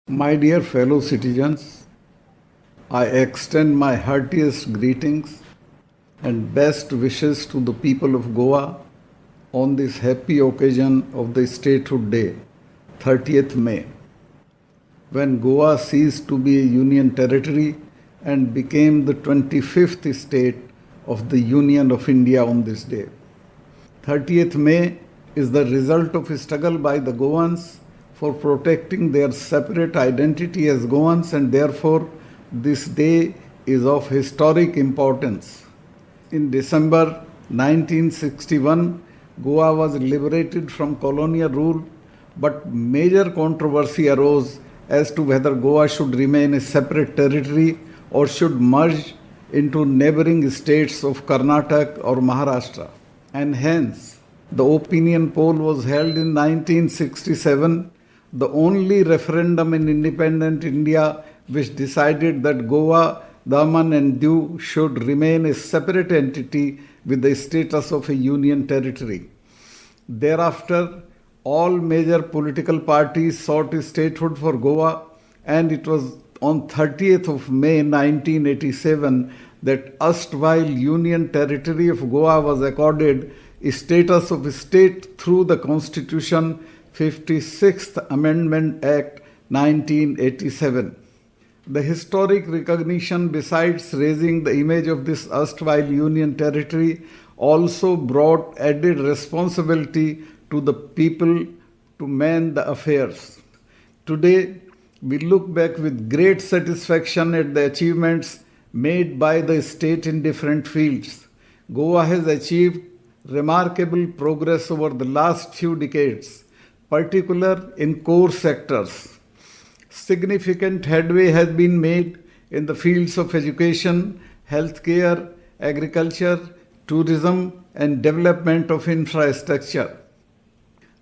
My dear fellow citizens, I extend my heartiest greetings and best wishes to the people of Goa on this happy occasion of the Statehood Day, 30th May, when Goa ceased to be a union territory and became the 25th state of the Union of India on this day. 30th May is the result of a struggle by the Goans for protecting their separate identity as Goans, and therefore this day is of historic importance. In December 1961, Goa was liberated from colonial rule, but major controversy arose as to whether Goa should remain a separate territory or should merge into neighboring states of Karnataka or Maharashtra. And hence, the opinion poll was held in 1967, the only referendum in independent India which decided that Goa, Daman and Diu should remain a separate entity with the status of a union territory. Thereafter, all major political parties sought a statehood for Goa, and it was on 30th of May 1987 that erstwhile Union Territory of Goa was accorded a status of a state through the Constitution 56th Amendment Act 1987. The historic recognition, besides raising the image of this erstwhile Union Territory, also brought added responsibility to the people to mend the affairs. Today, we look back with great satisfaction at the achievements made by the state in different fields. Goa has achieved remarkable progress over the last few decades, particularly in core sectors. Significant headway has been made in the fields of education, healthcare, agriculture, tourism, and development of infrastructure.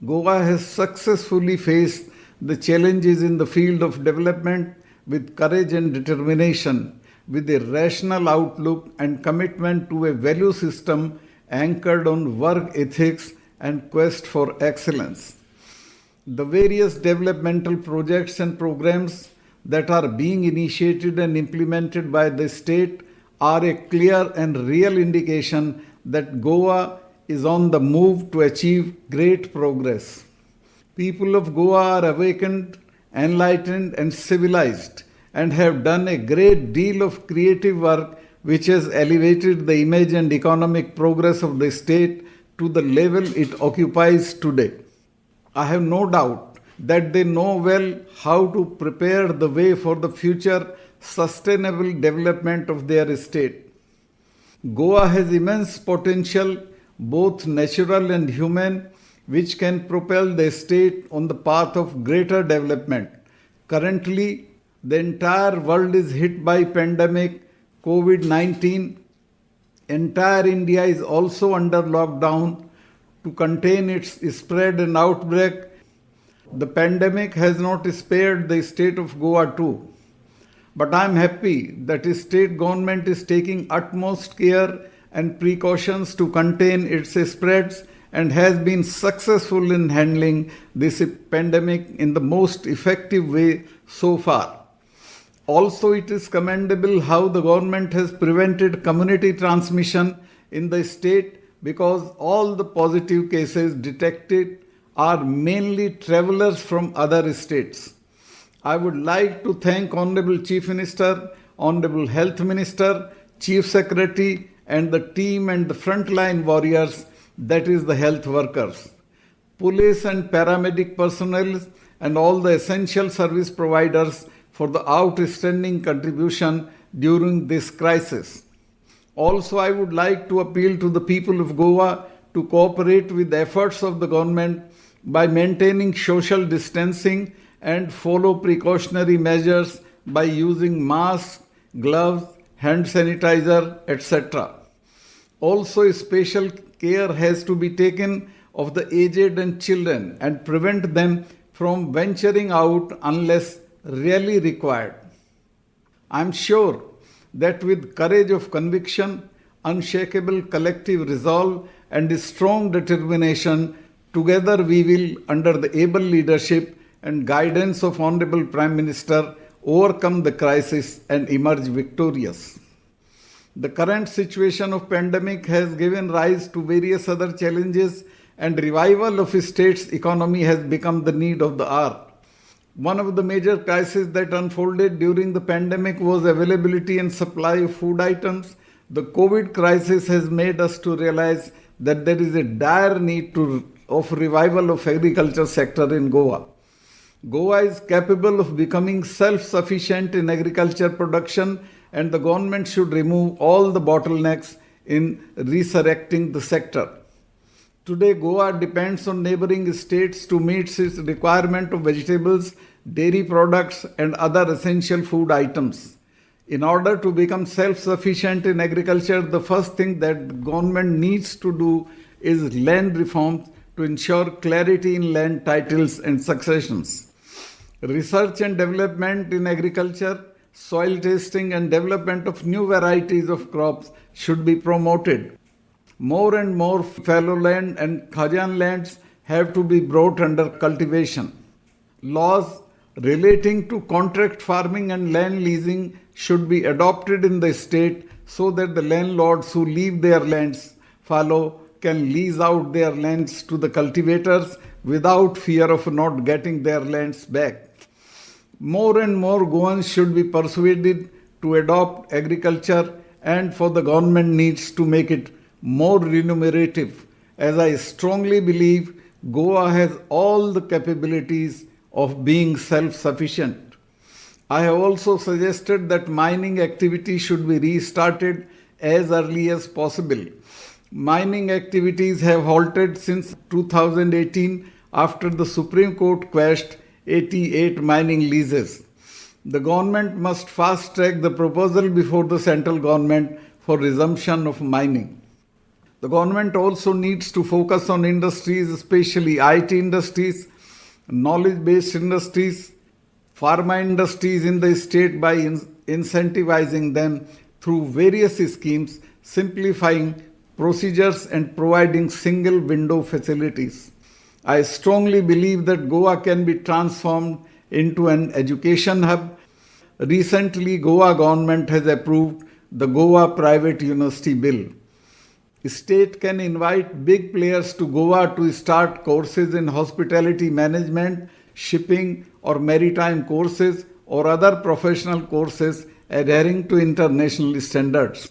Goa has successfully faced the challenges in the field of development with courage and determination, with a rational outlook and commitment to a value system anchored on work ethics and quest for excellence. The various developmental projects and programs that are being initiated and implemented by the state are a clear and real indication that Goa is on the move to achieve great progress. People of Goa are awakened, enlightened, and civilized, and have done a great deal of creative work which has elevated the image and economic progress of the state to the level it occupies today. I have no doubt that they know well how to prepare the way for the future sustainable development of their state. Goa has immense potential, both natural and human, which can propel the state on the path of greater development. Currently, the entire world is hit by pandemic COVID-19. Entire India is also under lockdown to contain its spread and outbreak. The pandemic has not spared the state of Goa too. But I am happy that the state government is taking utmost care and precautions to contain its spreads and has been successful in handling this pandemic in the most effective way so far. Also, it is commendable how the government has prevented community transmission in the state, because all the positive cases detected are mainly travelers from other states. I would like to thank Honorable Chief Minister, Honorable Health Minister, Chief Secretary, and the team and the frontline warriors, that is the health workers, police and paramedic personnel, and all the essential service providers for the outstanding contribution during this crisis. Also, I would like to appeal to the people of Goa to cooperate with the efforts of the government by maintaining social distancing and follow precautionary measures by using masks, gloves, hand sanitizer, etc. Also, special care has to be taken of the aged and children and prevent them from venturing out unless really required. I am sure that with courage of conviction, unshakable collective resolve, and strong determination, together we will, under the able leadership and guidance of Honorable Prime Minister, overcome the crisis and emerge victorious. The current situation of pandemic has given rise to various other challenges, and revival of a state's economy has become the need of the hour. One of the major crises that unfolded during the pandemic was availability and supply of food items. The COVID crisis has made us to realize that there is a dire need of revival of agriculture sector in Goa. Goa is capable of becoming self-sufficient in agriculture production, and the government should remove all the bottlenecks in resurrecting the sector. Today, Goa depends on neighboring states to meet its requirement of vegetables, dairy products, and other essential food items. In order to become self-sufficient in agriculture, the first thing that the government needs to do is land reforms to ensure clarity in land titles and successions. Research and development in agriculture, soil testing and development of new varieties of crops should be promoted. More and more fallow land and khajan lands have to be brought under cultivation. Laws relating to contract farming and land leasing should be adopted in the state so that the landlords who leave their lands fallow can lease out their lands to the cultivators without fear of not getting their lands back. More and more Goans should be persuaded to adopt agriculture, and for the government needs to make it more remunerative, as I strongly believe Goa has all the capabilities of being self-sufficient. I have also suggested that mining activity should be restarted as early as possible. Mining activities have halted since 2018 after the Supreme Court quashed 88 mining leases. The government must fast-track the proposal before the central government for resumption of mining. The government also needs to focus on industries, especially IT industries, knowledge-based industries, pharma industries in the state by incentivizing them through various schemes, simplifying procedures and providing single window facilities. I strongly believe that Goa can be transformed into an education hub. Recently, Goa government has approved the Goa Private University Bill. State can invite big players to Goa to start courses in hospitality management, shipping or maritime courses or other professional courses adhering to international standards.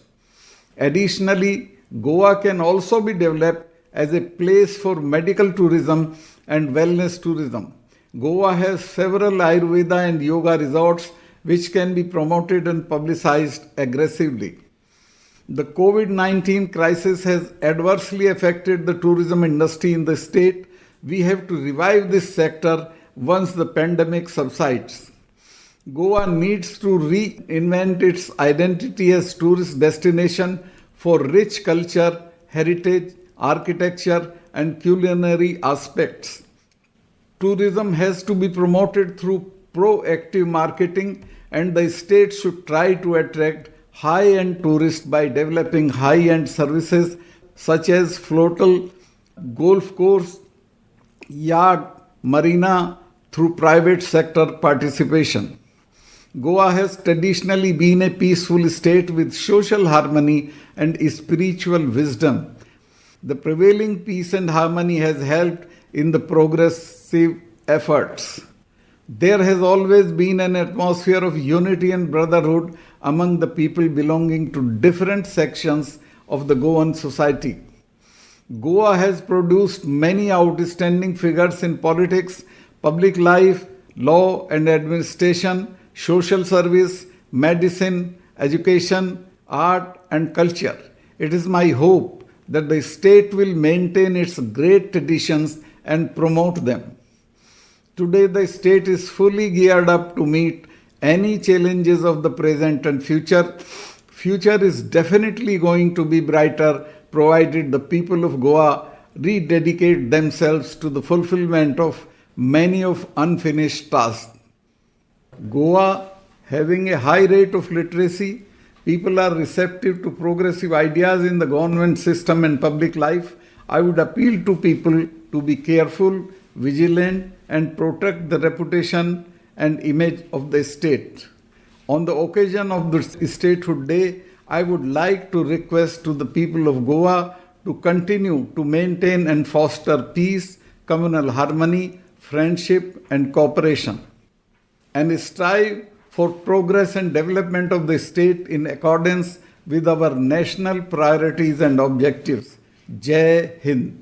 Additionally, Goa can also be developed as a place for medical tourism and wellness tourism. Goa has several Ayurveda and yoga resorts which can be promoted and publicized aggressively. The COVID-19 crisis has adversely affected the tourism industry in the state. We have to revive this sector once the pandemic subsides. Goa needs to reinvent its identity as tourist destination for rich culture, heritage, architecture and culinary aspects. Tourism has to be promoted through proactive marketing, and the state should try to attract high-end tourists by developing high-end services such as floatal, golf course, yacht, marina through private sector participation. Goa has traditionally been a peaceful state with social harmony and spiritual wisdom. The prevailing peace and harmony has helped in the progressive efforts. There has always been an atmosphere of unity and brotherhood among the people belonging to different sections of the Goan society. Goa has produced many outstanding figures in politics, public life, law and administration, social service, medicine, education, art and culture. It is my hope that the state will maintain its great traditions and promote them. Today the state is fully geared up to meet any challenges of the present and future. Future is definitely going to be brighter provided the people of Goa rededicate themselves to the fulfillment of many of unfinished tasks. Goa having a high rate of literacy, people are receptive to progressive ideas in the government system and public life. I would appeal to people to be careful, vigilant, and protect the reputation and image of the state. On the occasion of the Statehood Day, I would like to request to the people of Goa to continue to maintain and foster peace, communal harmony, friendship, and cooperation, and strive for progress and development of the state in accordance with our national priorities and objectives. Jai Hind.